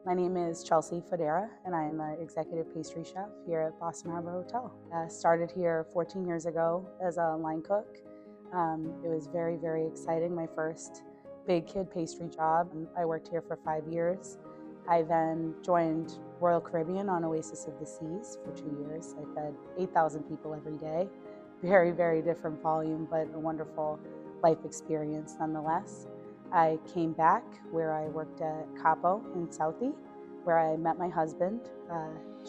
My name is Chelsea Fodera, and I am an executive pastry chef here at Boston Harbor Hotel. I started here 14 years ago as a line cook. It was very, very exciting, my first big kid pastry job. I worked here for 5 years. I then joined Royal Caribbean on Oasis of the Seas for 2 years. I fed 8,000 people every day. Very, very different volume, but a wonderful life experience nonetheless. I came back where I worked at Capo in Southie, where I met my husband,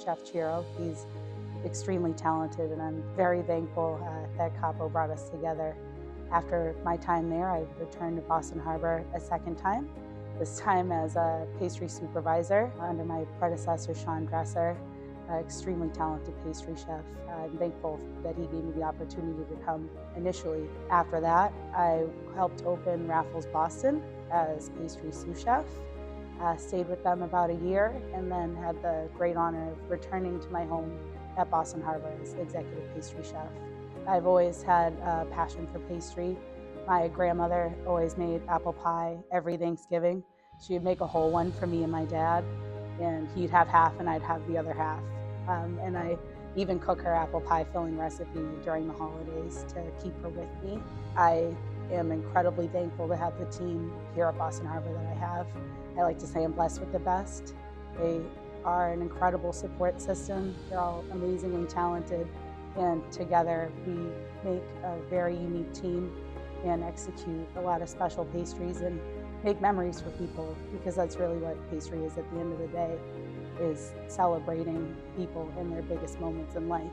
Chef Chiro. He's extremely talented, and I'm very thankful that Capo brought us together. After my time there, I returned to Boston Harbor a second time, this time as a pastry supervisor under my predecessor, Sean Dresser, extremely talented pastry chef. I'm thankful that he gave me the opportunity to come initially. After that, I helped open Raffles Boston as Pastry Sous Chef. Stayed with them about a year and then had the great honor of returning to my home at Boston Harbor as executive pastry chef. I've always had a passion for pastry. My grandmother always made apple pie every Thanksgiving. She would make a whole one for me and my dad, and he'd have half and I'd have the other half. And I even cook her apple pie filling recipe during the holidays to keep her with me. I am incredibly thankful to have the team here at Boston Harbor that I have. I like to say I'm blessed with the best. They are an incredible support system. They're all amazingly talented, and together we make a very unique team and execute a lot of special pastries and make memories for people, because that's really what pastry is at the end of the day, is celebrating people in their biggest moments in life.